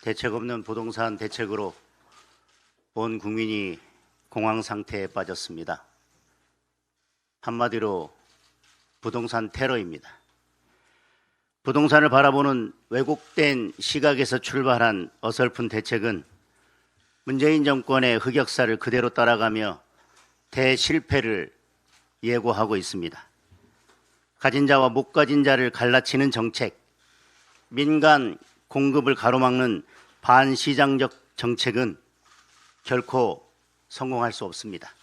대책 없는 부동산 대책으로 온 국민이 공황 상태에 빠졌습니다. 한마디로 부동산 테러입니다. 부동산을 바라보는 왜곡된 시각에서 출발한 어설픈 대책은 문재인 정권의 흑역사를 그대로 따라가며 대실패를 예고하고 있습니다. 가진 자와 못 가진 자를 갈라치는 정책, 민간 공급을 가로막는 반시장적 정책은 결코 성공할 수 없습니다.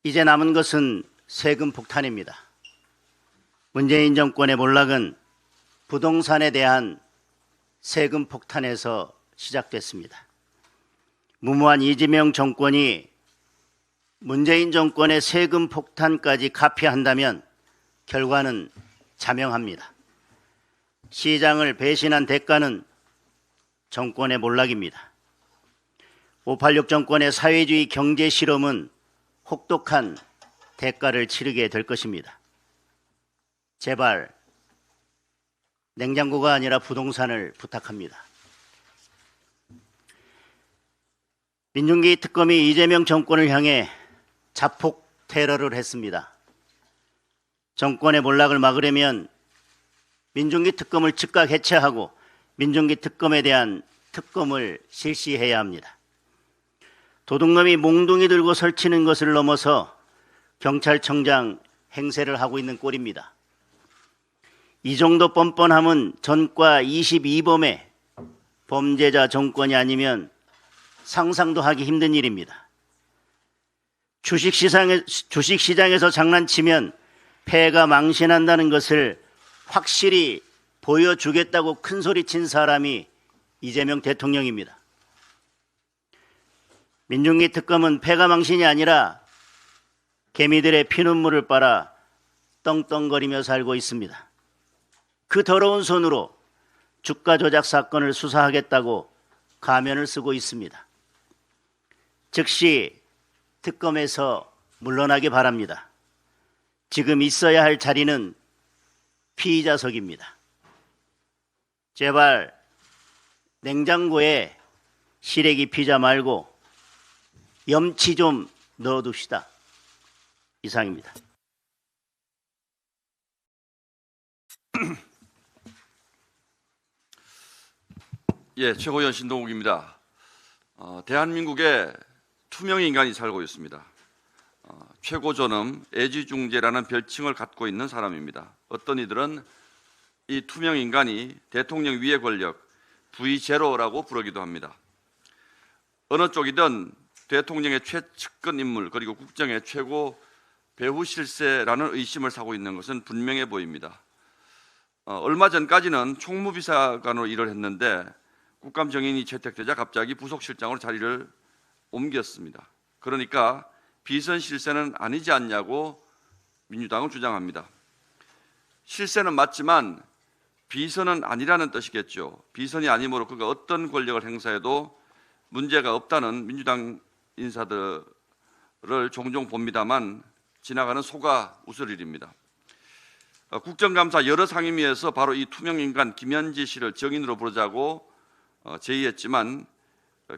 이제 남은 것은 세금 폭탄입니다. 문재인 정권의 몰락은 부동산에 대한 세금 폭탄에서 시작됐습니다. 무모한 이재명 정권이 문재인 정권의 세금 폭탄까지 카피한다면 결과는 자명합니다. 시장을 배신한 대가는 정권의 몰락입니다. 586 정권의 사회주의 경제 실험은 혹독한 대가를 치르게 될 것입니다. 제발 냉장고가 아니라 부동산을 부탁합니다. 민중기 특검이 이재명 정권을 향해 자폭 테러를 했습니다. 정권의 몰락을 막으려면 민중기 특검을 즉각 해체하고 민중기 특검에 대한 특검을 실시해야 합니다. 도둑놈이 몽둥이 들고 설치는 것을 넘어서 경찰청장 행세를 하고 있는 꼴입니다. 이 정도 뻔뻔함은 전과 22범의 범죄자 정권이 아니면 상상도 하기 힘든 일입니다. 주식시장에서 장난치면 패가 망신한다는 것을 확실히 보여주겠다고 큰소리친 사람이 이재명 대통령입니다. 민중기 특검은 패가 망신이 아니라 개미들의 피눈물을 빨아 떵떵거리며 살고 있습니다. 그 더러운 손으로 주가 조작 사건을 수사하겠다고 가면을 쓰고 있습니다. 즉시 특검에서 물러나기 바랍니다. 지금 있어야 할 자리는 피의자석입니다. 제발 냉장고에 시래기 피자 말고 염치 좀 넣어둡시다. 이상입니다. 예, 최고위원 신동욱입니다. 대한민국에 투명 인간이 살고 있습니다. 최고존엄 애지중재라는 별칭을 갖고 있는 사람입니다. 어떤 이들은 이 투명 인간이 대통령 위의 권력 V0라고 부르기도 합니다. 어느 쪽이든 대통령의 최측근 인물 그리고 국정의 최고 배후실세라는 의심을 사고 있는 것은 분명해 보입니다. 얼마 전까지는 총무비서관으로 일을 했는데 국감 정인이 채택되자 갑자기 부속실장으로 자리를 옮겼습니다. 그러니까 비선 실세는 아니지 않냐고 민주당은 주장합니다. 실세는 맞지만 비선은 아니라는 뜻이겠죠. 비선이 아니므로 그가 어떤 권력을 행사해도 문제가 없다는 민주당 인사들을 종종 봅니다만 지나가는 소가 웃을 일입니다. 국정감사 여러 상임위에서 바로 이 투명인간 김현지 씨를 정인으로 부르자고 제의했지만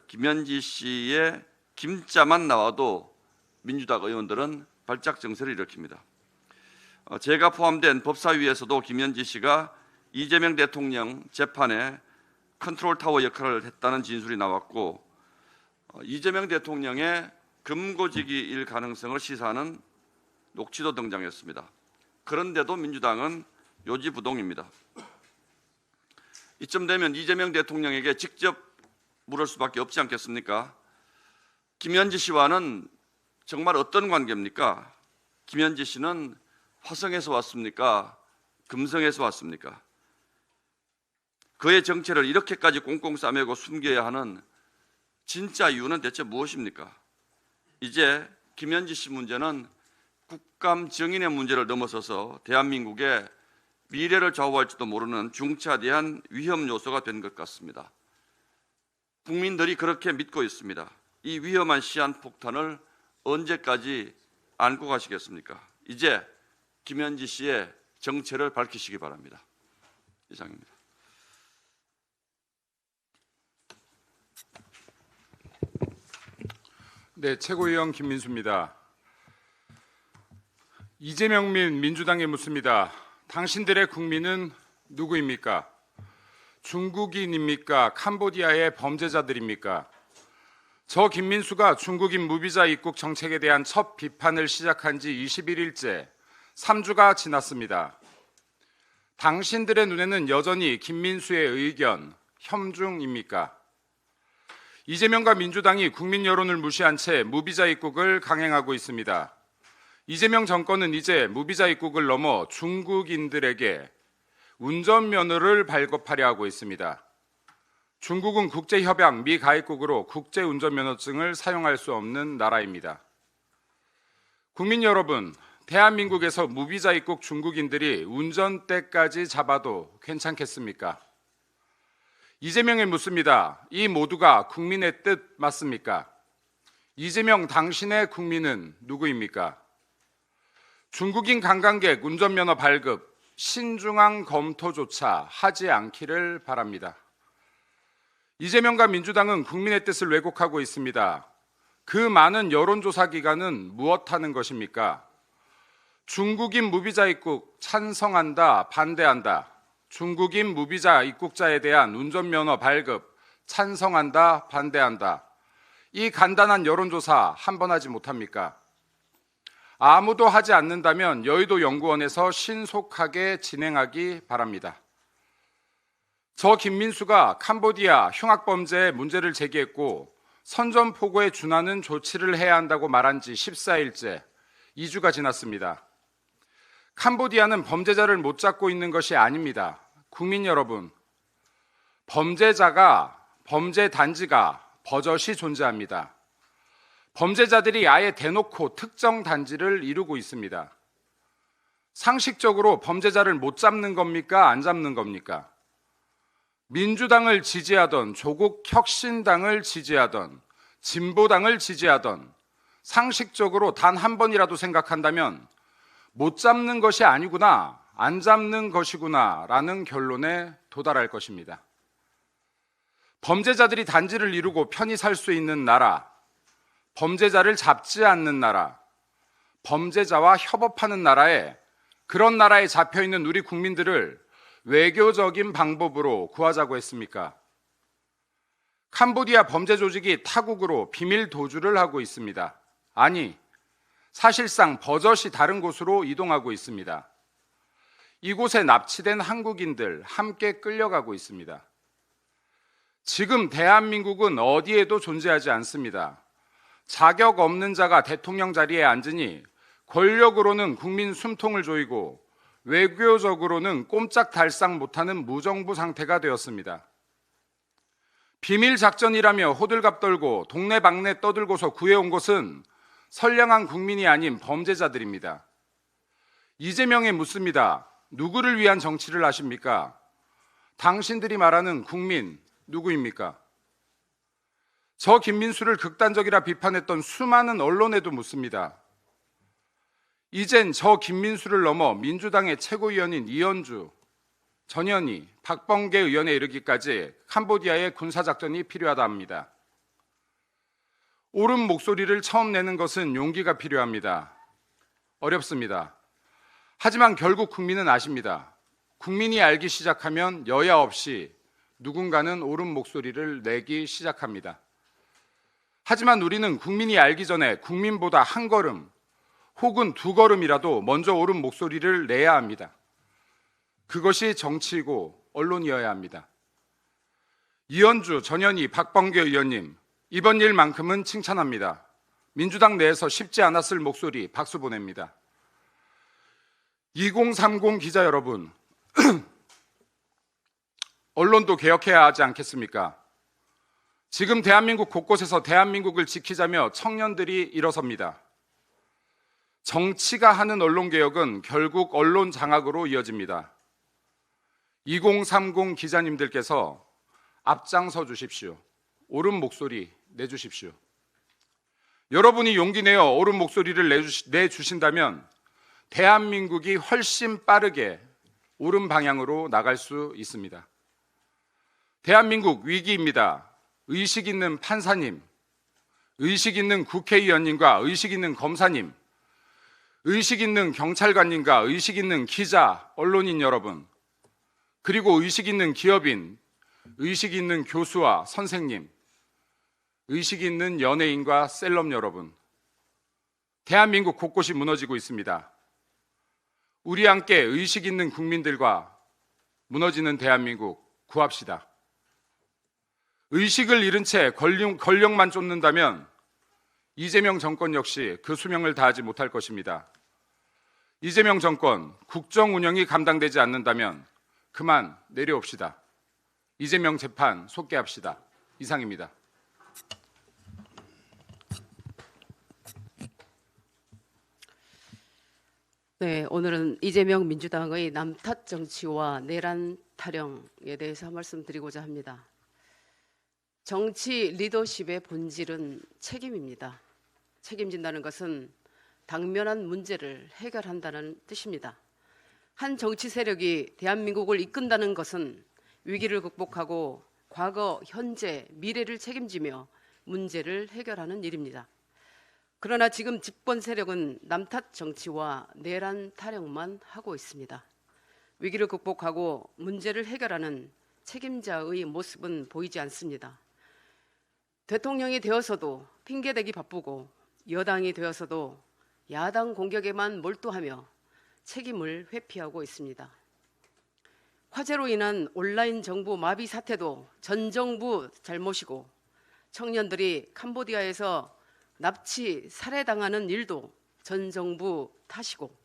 김현지 씨의 김자만 나와도 민주당 의원들은 발작 증세를 일으킵니다. 제가 포함된 법사위에서도 김현지 씨가 이재명 대통령 재판에 컨트롤타워 역할을 했다는 진술이 나왔고 이재명 대통령의 금고지기일 가능성을 시사하는 녹취도 등장했습니다. 그런데도 민주당은 요지부동입니다. 이쯤 되면 이재명 대통령에게 직접 물을 수밖에 없지 않겠습니까? 김현지 씨와는 정말 어떤 관계입니까? 김현지 씨는 화성에서 왔습니까? 금성에서 왔습니까? 그의 정체를 이렇게까지 꽁꽁 싸매고 숨겨야 하는 진짜 이유는 대체 무엇입니까? 이제 김현지 씨 문제는 국감 정인의 문제를 넘어서서 대한민국의 미래를 좌우할지도 모르는 중차대한 위험 요소가 된 것 같습니다. 국민들이 그렇게 믿고 있습니다. 이 위험한 시한폭탄을 언제까지 안고 가시겠습니까? 이제 김현지 씨의 정체를 밝히시기 바랍니다. 이상입니다. 네, 최고위원 김민수입니다. 이재명 민 민주당에 묻습니다. 당신들의 국민은 누구입니까? 중국인입니까? 캄보디아의 범죄자들입니까? 저 김민수가 중국인 무비자 입국 정책에 대한 첫 비판을 시작한 지 21일째 3주가 지났습니다. 당신들의 눈에는 여전히 김민수의 의견, 혐중입니까? 이재명과 민주당이 국민 여론을 무시한 채 무비자 입국을 강행하고 있습니다. 이재명 정권은 이제 무비자 입국을 넘어 중국인들에게 운전면허를 발급하려 하고 있습니다. 중국은 국제협약 미가입국으로 국제운전면허증을 사용할 수 없는 나라입니다. 국민 여러분, 대한민국에서 무비자 입국 중국인들이 운전대까지 잡아도 괜찮겠습니까? 이재명에 묻습니다. 이 모두가 국민의 뜻 맞습니까? 이재명 당신의 국민은 누구입니까? 중국인 관광객 운전면허 발급 신중한 검토조차 하지 않기를 바랍니다. 이재명과 민주당은 국민의 뜻을 왜곡하고 있습니다. 그 많은 여론조사 기관은 무엇하는 것입니까? 중국인 무비자 입국 찬성한다, 반대한다. 중국인 무비자 입국자에 대한 운전면허 발급 찬성한다, 반대한다. 이 간단한 여론조사 한 번 하지 못합니까? 아무도 하지 않는다면 여의도 연구원에서 신속하게 진행하기 바랍니다. 저 김민수가 캄보디아 흉악범죄 문제를 제기했고 선전포고에 준하는 조치를 해야 한다고 말한 지 14일째 2주가 지났습니다. 캄보디아는 범죄자를 못 잡고 있는 것이 아닙니다. 국민 여러분, 범죄자가, 범죄 단지가 버젓이 존재합니다. 범죄자들이 아예 대놓고 특정 단지를 이루고 있습니다. 상식적으로 범죄자를 못 잡는 겁니까? 안 잡는 겁니까? 민주당을 지지하던, 조국 혁신당을 지지하던, 진보당을 지지하던 상식적으로 단 한 번이라도 생각한다면 못 잡는 것이 아니구나, 안 잡는 것이구나 라는 결론에 도달할 것입니다. 범죄자들이 단지를 이루고 편히 살 수 있는 나라, 범죄자를 잡지 않는 나라, 범죄자와 협업하는 나라에 그런 나라에 잡혀있는 우리 국민들을 외교적인 방법으로 구하자고 했습니까? 캄보디아 범죄 조직이 타국으로 비밀 도주를 하고 있습니다. 아니, 사실상 버젓이 다른 곳으로 이동하고 있습니다. 이곳에 납치된 한국인들 함께 끌려가고 있습니다. 지금 대한민국은 어디에도 존재하지 않습니다. 자격 없는 자가 대통령 자리에 앉으니 권력으로는 국민 숨통을 조이고 외교적으로는 꼼짝달싹 못하는 무정부 상태가 되었습니다. 비밀 작전이라며 호들갑 떨고 동네방네 떠들고서 구해온 것은 선량한 국민이 아닌 범죄자들입니다. 이재명에 묻습니다. 누구를 위한 정치를 하십니까? 당신들이 말하는 국민 누구입니까? 저 김민수를 극단적이라 비판했던 수많은 언론에도 묻습니다. 이젠 저 김민수를 넘어 민주당의 최고위원인 이현주, 전현희, 박범계 의원에 이르기까지 캄보디아의 군사작전이 필요하다 합니다. 옳은 목소리를 처음 내는 것은 용기가 필요합니다. 어렵습니다. 하지만 결국 국민은 아십니다. 국민이 알기 시작하면 여야 없이 누군가는 옳은 목소리를 내기 시작합니다. 하지만 우리는 국민이 알기 전에 국민보다 한 걸음 혹은 두 걸음이라도 먼저 옳은 목소리를 내야 합니다. 그것이 정치이고 언론이어야 합니다. 이현주, 전현희, 박범계 의원님, 이번 일만큼은 칭찬합니다. 민주당 내에서 쉽지 않았을 목소리 박수 보냅니다. 2030 기자 여러분, 언론도 개혁해야 하지 않겠습니까? 지금 대한민국 곳곳에서 대한민국을 지키자며 청년들이 일어섭니다. 정치가 하는 언론개혁은 결국 언론 장악으로 이어집니다. 2030 기자님들께서 앞장서 주십시오. 옳은 목소리 내주십시오. 여러분이 용기 내어 옳은 목소리를 내주신다면 대한민국이 훨씬 빠르게 옳은 방향으로 나갈 수 있습니다. 대한민국 위기입니다. 의식 있는 판사님, 의식 있는 국회의원님과 의식 있는 검사님, 의식 있는 경찰관님과 의식 있는 기자, 언론인 여러분, 그리고 의식 있는 기업인, 의식 있는 교수와 선생님, 의식 있는 연예인과 셀럽 여러분, 대한민국 곳곳이 무너지고 있습니다. 우리 함께 의식 있는 국민들과 무너지는 대한민국 구합시다. 의식을 잃은 채 권력만 쫓는다면 이재명 정권 역시 그 수명을 다하지 못할 것입니다. 이재명 정권, 국정 운영이 감당되지 않는다면 그만 내려옵시다. 이재명 재판 속개합시다. 이상입니다. 네, 오늘은 이재명 민주당의 남탓 정치와 내란 타령에 대해서 말씀드리고자 합니다. 정치 리더십의 본질은 책임입니다. 책임진다는 것은 당면한 문제를 해결한다는 뜻입니다. 한 정치 세력이 대한민국을 이끈다는 것은 위기를 극복하고 과거, 현재, 미래를 책임지며 문제를 해결하는 일입니다. 그러나 지금 집권 세력은 남탓 정치와 내란 타령만 하고 있습니다. 위기를 극복하고 문제를 해결하는 책임자의 모습은 보이지 않습니다. 대통령이 되어서도 핑계대기 바쁘고 여당이 되어서도 야당 공격에만 몰두하며 책임을 회피하고 있습니다. 화재로 인한 온라인 정부 마비 사태도 전 정부 잘못이고 청년들이 캄보디아에서 납치, 살해당하는 일도 전 정부 탓이고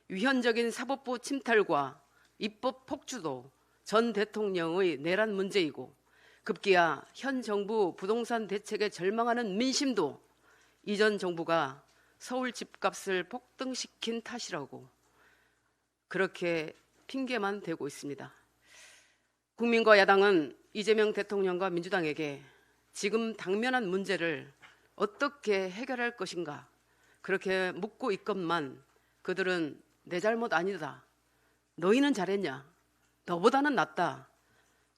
위헌적인 사법부 침탈과 입법 폭주도 전 대통령의 내란 문제이고 급기야 현 정부 부동산 대책에 절망하는 민심도 이전 정부가 서울 집값을 폭등시킨 탓이라고 그렇게 핑계만 대고 있습니다. 국민과 야당은 이재명 대통령과 민주당에게 지금 당면한 문제를 어떻게 해결할 것인가 그렇게 묻고 있건만 그들은 내 잘못 아니다, 너희는 잘했냐, 너보다는 낫다,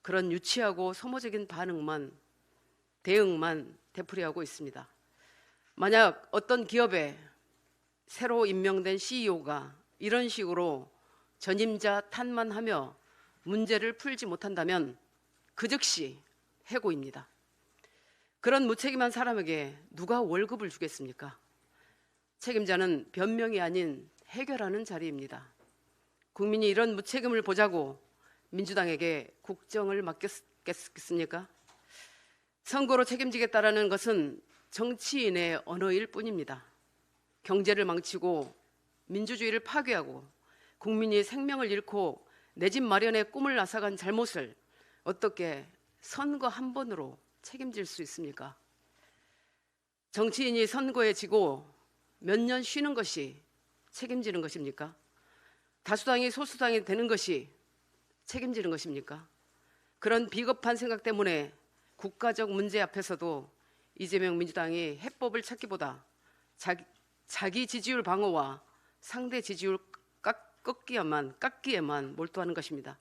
그런 유치하고 소모적인 대응만 되풀이하고 있습니다. 만약 어떤 기업에 새로 임명된 CEO가 이런 식으로 전임자 탓만 하며 문제를 풀지 못한다면 그 즉시 해고입니다. 그런 무책임한 사람에게 누가 월급을 주겠습니까? 책임자는 변명이 아닌 해결하는 자리입니다. 국민이 이런 무책임을 보자고 민주당에게 국정을 맡겼겠습니까? 선거로 책임지겠다라는 것은 정치인의 언어일 뿐입니다. 경제를 망치고 민주주의를 파괴하고 국민이 생명을 잃고 내 집 마련의 꿈을 앗아간 잘못을 어떻게 선거 한 번으로 책임질 수 있습니까? 정치인이 선거에 지고 몇 년 쉬는 것이 책임지는 것입니까? 다수당이 소수당이 되는 것이 책임지는 것입니까? 그런 비겁한 생각 때문에 국가적 문제 앞에서도 이재명 민주당이 해법을 찾기보다 자기 지지율 방어와 상대 지지율 깎기에만 몰두하는 것입니다.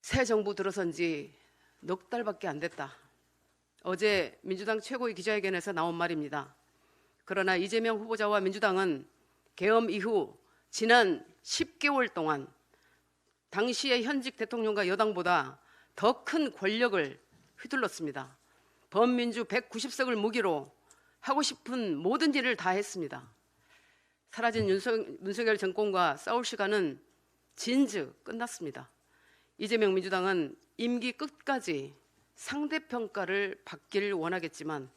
새 정부 들어선 지 넉 달밖에 안 됐다. 어제 민주당 최고위 기자회견에서 나온 말입니다. 그러나 이재명 후보자와 민주당은 계엄 이후 지난 10개월 동안 당시의 현직 대통령과 여당보다 더 큰 권력을 휘둘렀습니다. 범민주 190석을 무기로 하고 싶은 모든 일을 다 했습니다. 사라진 윤석열 정권과 싸울 시간은 진즉 끝났습니다. 이재명 민주당은 임기 끝까지 상대평가를 받기를 원하겠지만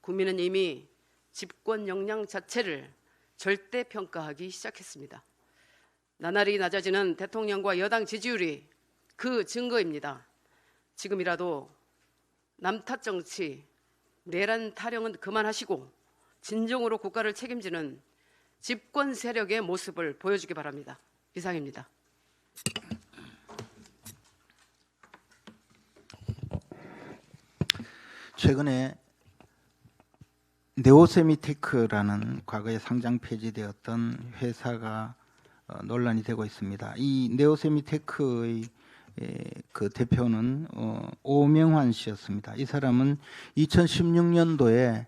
국민은 이미 집권 역량 자체를 절대평가하기 시작했습니다. 나날이 낮아지는 대통령과 여당 지지율이 그 증거입니다. 지금이라도 남탓 정치, 내란 타령은 그만하시고 진정으로 국가를 책임지는 집권 세력의 모습을 보여주기 바랍니다. 이상입니다. 최근에 네오세미테크라는 과거에 상장 폐지되었던 회사가 논란이 되고 있습니다. 이 네오세미테크의 그 대표는 오명환 씨였습니다. 이 사람은 2016년도에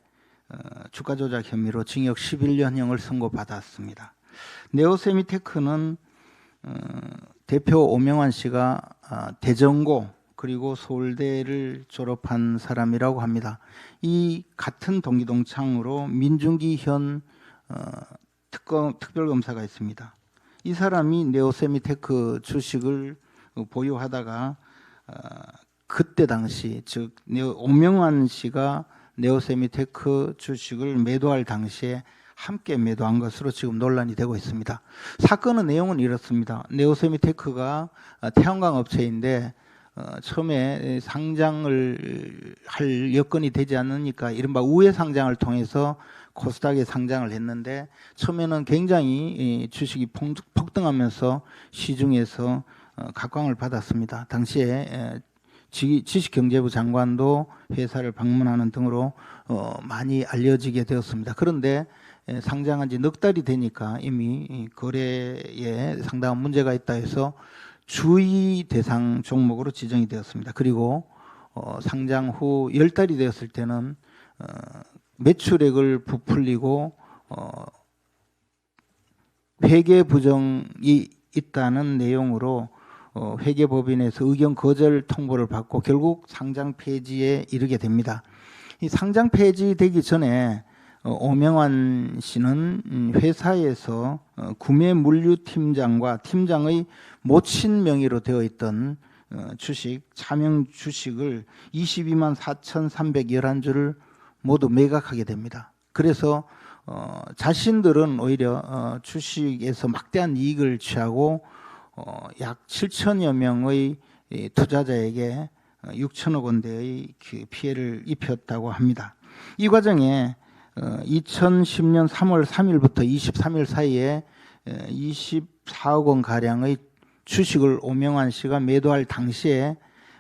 주가 조작 혐의로 징역 11년형을 선고받았습니다. 네오세미테크는 대표 오명환 씨가 대전고 그리고 서울대를 졸업한 사람이라고 합니다. 이 같은 동기동창으로 민중기 현 특별검사가 있습니다. 이 사람이 네오세미테크 주식을 보유하다가 그때 당시 즉 오명환 씨가 네오세미테크 주식을 매도할 당시에 함께 매도한 것으로 지금 논란이 되고 있습니다. 사건의 내용은 이렇습니다. 네오세미테크가 태양광 업체인데 처음에 상장을 할 여건이 되지 않으니까 이른바 우회 상장을 통해서 코스닥에 상장을 했는데 처음에는 굉장히 주식이 폭등하면서 시중에서 각광을 받았습니다. 당시에 지식경제부 장관도 회사를 방문하는 등으로 많이 알려지게 되었습니다. 그런데 상장한 지 넉 달이 되니까 이미 거래에 상당한 문제가 있다 해서 주의 대상 종목으로 지정이 되었습니다. 그리고 상장 후 10달이 되었을 때는 매출액을 부풀리고 회계 부정이 있다는 내용으로 회계법인에서 의견 거절 통보를 받고 결국 상장 폐지에 이르게 됩니다. 이 상장 폐지되기 전에 오명환 씨는 회사에서 구매 물류팀장과 팀장의 모친 명의로 되어 있던 주식, 차명 주식을 22만 4,311주를 모두 매각하게 됩니다. 그래서 자신들은 오히려 주식에서 막대한 이익을 취하고 약 7천여 명의 투자자에게 6천억 원대의 피해를 입혔다고 합니다. 이 과정에 2010년 3월 3일부터 23일 사이에 24억 원 가량의 주식을 오명환 씨가 매도할 당시에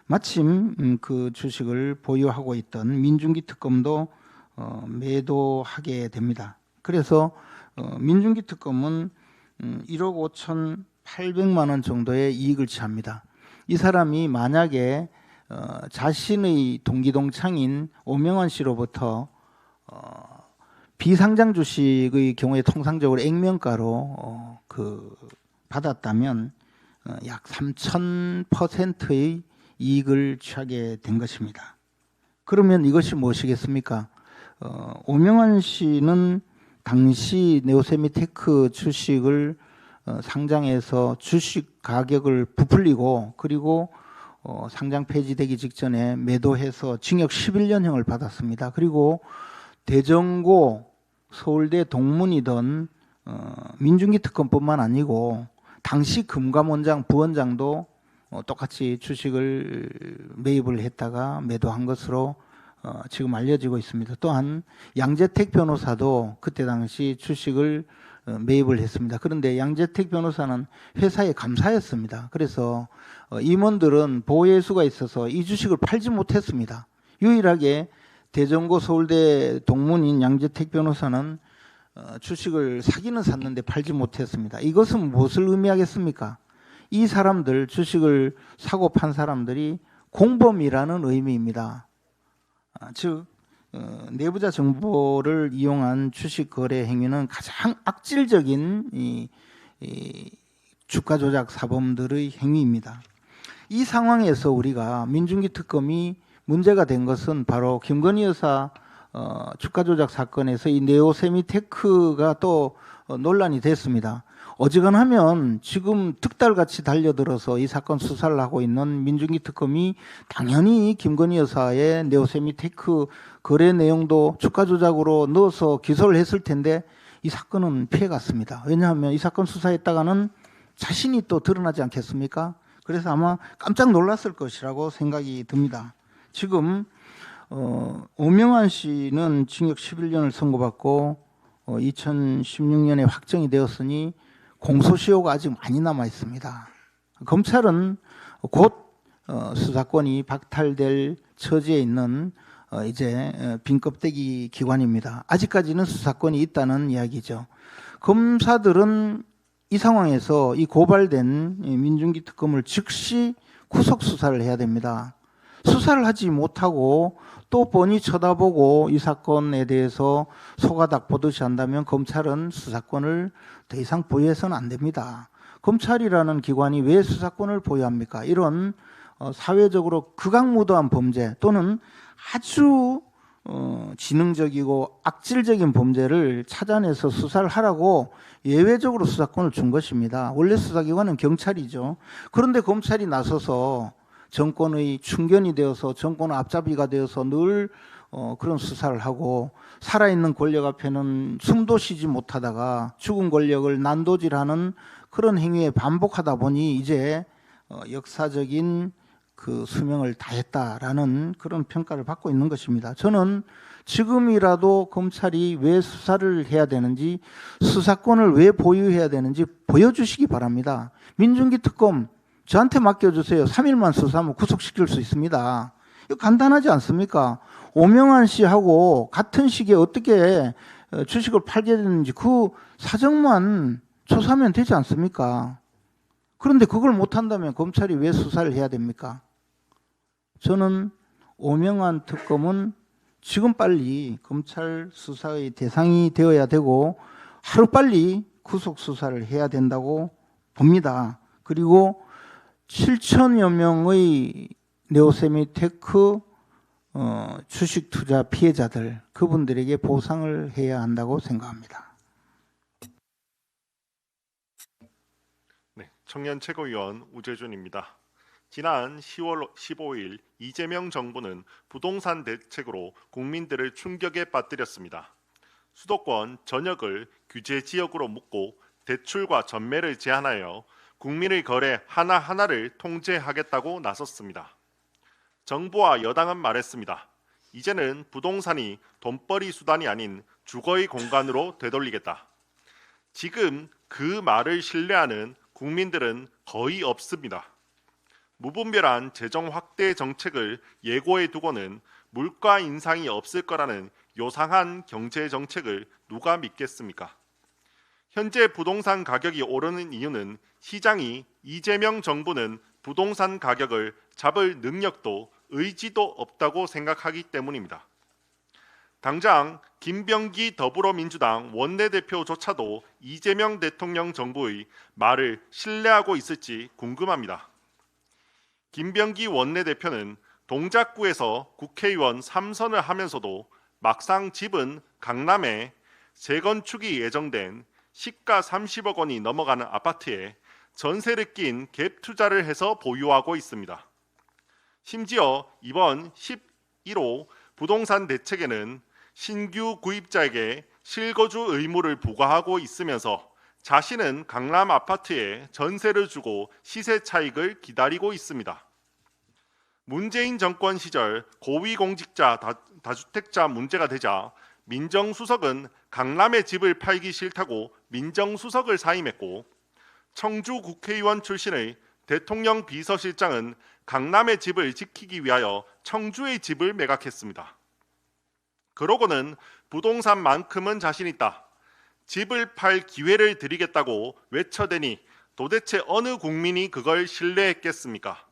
마침 그 주식을 보유하고 있던 민중기 특검도 매도하게 됩니다. 그래서 민중기 특검은 1억 5,800만 원 정도의 이익을 취합니다. 이 사람이 만약에 자신의 동기동창인 오명환 씨로부터 비상장 주식의 경우에 통상적으로 액면가로 받았다면 약 3,000%의 이익을 취하게 된 것입니다. 그러면 이것이 무엇이겠습니까? 오명환 씨는 당시 네오세미테크 주식을 상장해서 주식 가격을 부풀리고 그리고 상장 폐지되기 직전에 매도해서 징역 11년형을 받았습니다. 그리고 대전고 서울대 동문이던 민중기 특검뿐만 아니고 당시 금감원장 부원장도 똑같이 주식을 매입을 했다가 매도한 것으로 지금 알려지고 있습니다. 또한 양재택 변호사도 그때 당시 주식을 매입을 했습니다. 그런데 양재택 변호사는 회사의 감사였습니다. 그래서 임원들은 보호예수가 있어서 이 주식을 팔지 못했습니다. 유일하게 대전고 서울대 동문인 양재택 변호사는 주식을 사기는 샀는데 팔지 못했습니다. 이것은 무엇을 의미하겠습니까? 이 사람들, 주식을 사고 판 사람들이 공범이라는 의미입니다. 즉 내부자 정보를 이용한 주식 거래 행위는 가장 악질적인 이 주가 조작 사범들의 행위입니다. 이 상황에서 우리가 민중기 특검이 문제가 된 것은 바로 김건희 여사 주가 조작 사건에서 이 네오세미테크가 또 논란이 됐습니다. 어지간하면 지금 득달같이 달려들어서 이 사건 수사를 하고 있는 민중기 특검이 당연히 김건희 여사의 네오세미테크 거래 내용도 주가 조작으로 넣어서 기소를 했을 텐데 이 사건은 피해갔습니다. 왜냐하면 이 사건 수사했다가는 자신이 또 드러나지 않겠습니까? 그래서 아마 깜짝 놀랐을 것이라고 생각이 듭니다. 지금 오명환 씨는 징역 11년을 선고받고 2016년에 확정이 되었으니 공소시효가 아직 많이 남아 있습니다. 검찰은 곧 수사권이 박탈될 처지에 있는 이제 빈껍데기 기관입니다. 아직까지는 수사권이 있다는 이야기죠. 검사들은 이 상황에서 이 고발된 민중기 특검을 즉시 구속 수사를 해야 됩니다. 수사를 하지 못하고 또 뻔히 쳐다보고 이 사건에 대해서 소가닥 보듯이 한다면 검찰은 수사권을 더 이상 보유해서는 안 됩니다. 검찰이라는 기관이 왜 수사권을 보유합니까? 이런 사회적으로 극악무도한 범죄 또는 아주 지능적이고 악질적인 범죄를 찾아내서 수사를 하라고 예외적으로 수사권을 준 것입니다. 원래 수사기관은 경찰이죠. 그런데 검찰이 나서서 정권의 충견이 되어서 정권의 앞잡이가 되어서 늘 그런 수사를 하고 살아있는 권력 앞에는 숨도 쉬지 못하다가 죽은 권력을 난도질하는 그런 행위에 반복하다 보니 이제 역사적인 그 수명을 다했다라는 그런 평가를 받고 있는 것입니다. 저는 지금이라도 검찰이 왜 수사를 해야 되는지 수사권을 왜 보유해야 되는지 보여주시기 바랍니다. 민중기 특검 저한테 맡겨주세요. 3일만 수사하면 구속시킬 수 있습니다. 이거 간단하지 않습니까? 오명환 씨하고 같은 시기에 어떻게 주식을 팔게 됐는지 그 사정만 조사하면 되지 않습니까? 그런데 그걸 못한다면 검찰이 왜 수사를 해야 됩니까? 저는 오명환 특검은 지금 빨리 검찰 수사의 대상이 되어야 되고 하루빨리 구속 수사를 해야 된다고 봅니다. 그리고 7천여 명의 네오세미테크 주식 투자 피해자들 그분들에게 보상을 해야 한다고 생각합니다. 네, 청년 최고위원 우재준입니다. 지난 10월 15일 이재명 정부는 부동산 대책으로 국민들을 충격에 빠뜨렸습니다. 수도권 전역을 규제 지역으로 묶고 대출과 전매를 제한하여 국민의 거래 하나하나를 통제하겠다고 나섰습니다. 정부와 여당은 말했습니다. 이제는 부동산이 돈벌이 수단이 아닌 주거의 공간으로 되돌리겠다. 지금 그 말을 신뢰하는 국민들은 거의 없습니다. 무분별한 재정 확대 정책을 예고해 두고는 물가 인상이 없을 거라는 요상한 경제 정책을 누가 믿겠습니까? 현재 부동산 가격이 오르는 이유는 시장이 이재명 정부는 부동산 가격을 잡을 능력도 의지도 없다고 생각하기 때문입니다. 당장 김병기 더불어민주당 원내대표조차도 이재명 대통령 정부의 말을 신뢰하고 있을지 궁금합니다. 김병기 원내대표는 동작구에서 국회의원 3선을 하면서도 막상 집은 강남에 재건축이 예정된 시가 30억 원이 넘어가는 아파트에 전세를 낀 갭 투자를 해서 보유하고 있습니다. 심지어 이번 11호 부동산 대책에는 신규 구입자에게 실거주 의무를 부과하고 있으면서 자신은 강남 아파트에 전세를 주고 시세 차익을 기다리고 있습니다. 문재인 정권 시절 고위공직자 다주택자 문제가 되자 민정수석은 강남의 집을 팔기 싫다고 민정수석을 사임했고 청주 국회의원 출신의 대통령 비서실장은 강남의 집을 지키기 위하여 청주의 집을 매각했습니다. 그러고는 부동산만큼은 자신 있다. 집을 팔 기회를 드리겠다고 외쳐대니 도대체 어느 국민이 그걸 신뢰했겠습니까?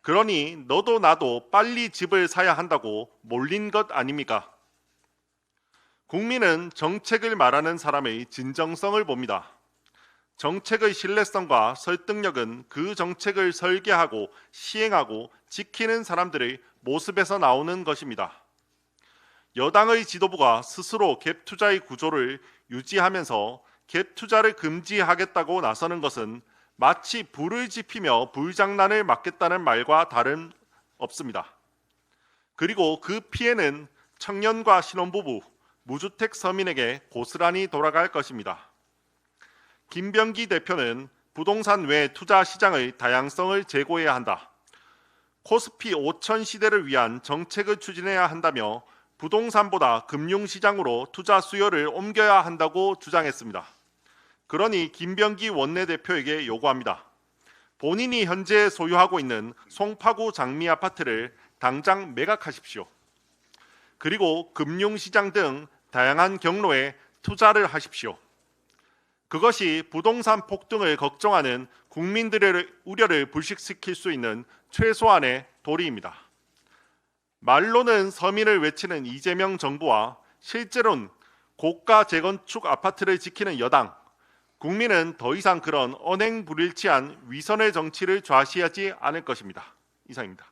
그러니 너도 나도 빨리 집을 사야 한다고 몰린 것 아닙니까? 국민은 정책을 말하는 사람의 진정성을 봅니다. 정책의 신뢰성과 설득력은 그 정책을 설계하고 시행하고 지키는 사람들의 모습에서 나오는 것입니다. 여당의 지도부가 스스로 갭 투자의 구조를 유지하면서 갭 투자를 금지하겠다고 나서는 것은 마치 불을 지피며 불장난을 막겠다는 말과 다름 없습니다. 그리고 그 피해는 청년과 신혼부부, 무주택 서민에게 고스란히 돌아갈 것입니다. 김병기 대표는 부동산 외 투자 시장의 다양성을 제고해야 한다. 코스피 5천 시대를 위한 정책을 추진해야 한다며 부동산보다 금융시장으로 투자 수요를 옮겨야 한다고 주장했습니다. 그러니 김병기 원내대표에게 요구합니다. 본인이 현재 소유하고 있는 송파구 장미 아파트를 당장 매각하십시오. 그리고 금융시장 등 다양한 경로에 투자를 하십시오. 그것이 부동산 폭등을 걱정하는 국민들의 우려를 불식시킬 수 있는 최소한의 도리입니다. 말로는 서민을 외치는 이재명 정부와 실제로는 고가 재건축 아파트를 지키는 여당, 국민은 더 이상 그런 언행불일치한 위선의 정치를 좌시하지 않을 것입니다. 이상입니다.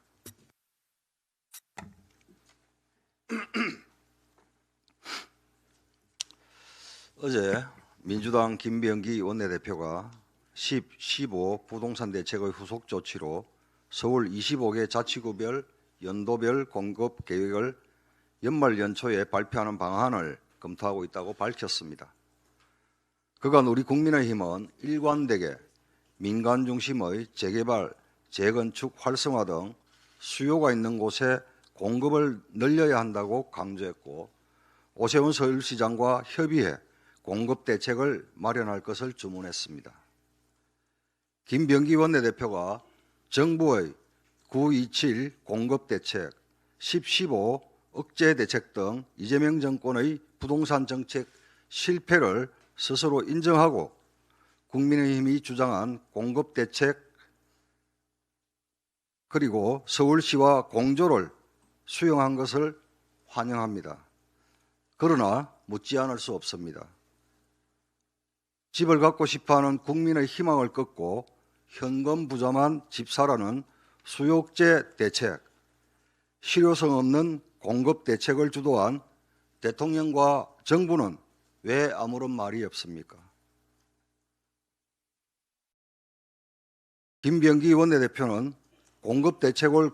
어제 민주당 김병기 원내대표가 10, 15 부동산 대책의 후속 조치로 서울 25개 자치구별 연도별 공급 계획을 연말 연초에 발표하는 방안을 검토하고 있다고 밝혔습니다. 그간 우리 국민의힘은 일관되게 민간 중심의 재개발, 재건축 활성화 등 수요가 있는 곳에 공급을 늘려야 한다고 강조했고, 오세훈 서울시장과 협의해 공급 대책을 마련할 것을 주문했습니다. 김병기 원내대표가 정부의 927 공급 대책, 1015 억제 대책 등 이재명 정권의 부동산 정책 실패를 스스로 인정하고 국민의힘이 주장한 공급 대책 그리고 서울시와 공조를 수용한 것을 환영합니다. 그러나 묻지 않을 수 없습니다. 집을 갖고 싶어하는 국민의 희망을 꺾고 현금 부자만 집 사라는 수요억제 대책, 실효성 없는 공급 대책을 주도한 대통령과 정부는 왜 아무런 말이 없습니까? 김병기 원내대표는 공급 대책을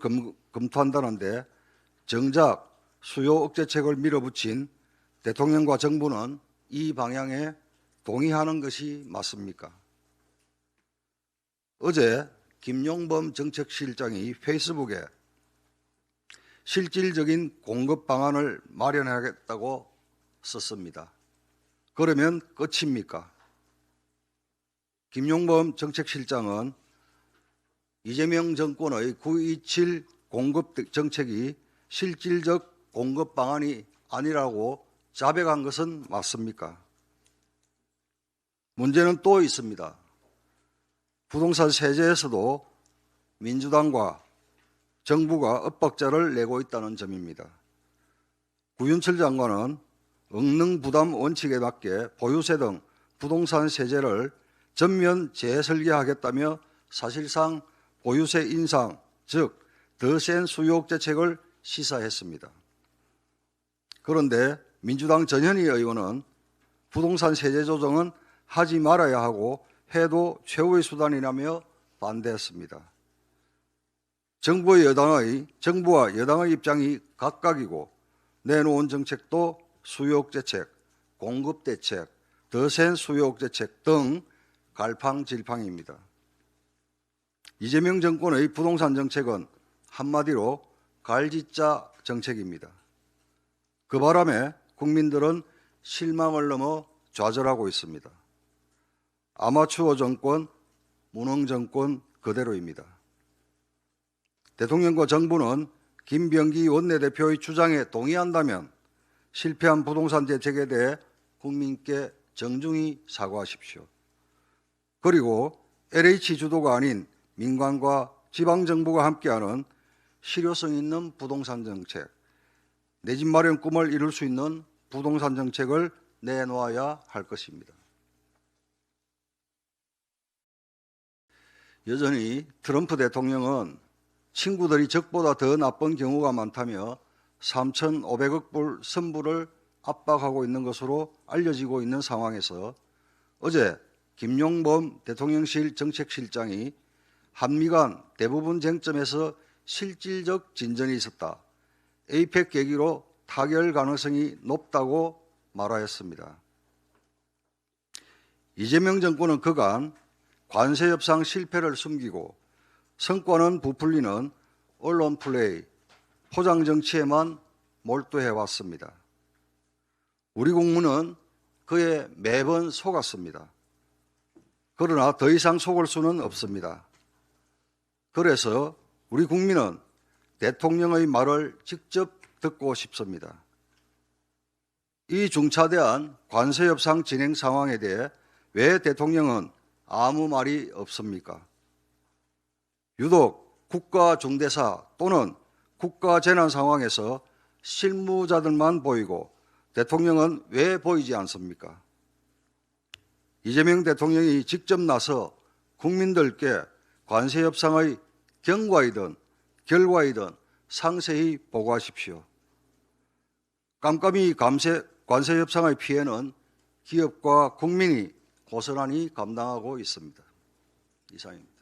검토한다는데 정작 수요 억제책을 밀어붙인 대통령과 정부는 이 방향에 동의하는 것이 맞습니까? 어제 김용범 정책실장이 페이스북에 실질적인 공급 방안을 마련하겠다고 썼습니다. 그러면 끝입니까? 김용범 정책실장은 이재명 정권의 927 공급 정책이 실질적 공급 방안이 아니라고 자백한 것은 맞습니까? 문제는 또 있습니다. 부동산 세제에서도 민주당과 정부가 엇박자를 내고 있다는 점입니다. 구윤철 장관은 응능 부담 원칙에 맞게 보유세 등 부동산 세제를 전면 재설계하겠다며 사실상 보유세 인상, 즉 더 센 수요 억제책을 시사했습니다. 그런데 민주당 전현희 의원은 부동산 세제 조정은 하지 말아야 하고 해도 최후의 수단이라며 반대했습니다. 정부와 여당의 입장이 각각이고 내놓은 정책도 수요 억제책, 공급 대책, 더 센 수요 억제책 등 갈팡질팡입니다. 이재명 정권의 부동산 정책은 한마디로 갈짓자 정책입니다. 그 바람에 국민들은 실망을 넘어 좌절하고 있습니다. 아마추어 정권, 무능 정권 그대로입니다. 대통령과 정부는 김병기 원내대표의 주장에 동의한다면 실패한 부동산 대책에 대해 국민께 정중히 사과하십시오. 그리고 LH 주도가 아닌 민간과 지방정부가 함께하는 실효성 있는 부동산 정책, 내 집 마련 꿈을 이룰 수 있는 부동산 정책을 내놓아야 할 것입니다. 여전히 트럼프 대통령은 친구들이 적보다 더 나쁜 경우가 많다며 3,500억 불 선불을 압박하고 있는 것으로 알려지고 있는 상황에서 어제 김용범 대통령실 정책실장이 한미 간 대부분 쟁점에서 실질적 진전이 있었다. 에이펙 계기로 타결 가능성이 높다고 말하였습니다. 이재명 정권은 그간 관세 협상 실패를 숨기고 성과는 부풀리는 언론 플레이, 포장 정치에만 몰두해 왔습니다. 우리 국민은 그에 매번 속았습니다. 그러나 더 이상 속을 수는 없습니다. 그래서 우리 국민은 대통령의 말을 직접 듣고 싶습니다. 이 중차대한 관세 협상 진행 상황에 대해 왜 대통령은 아무 말이 없습니까? 유독 국가중대사 또는 국가재난 상황에서 실무자들만 보이고 대통령은 왜 보이지 않습니까? 이재명 대통령이 직접 나서 국민들께 관세 협상의 경과이든 결과이든 상세히 보고하십시오. 깜깜이 관세 협상의 피해는 기업과 국민이 고스란히 감당하고 있습니다. 이상입니다.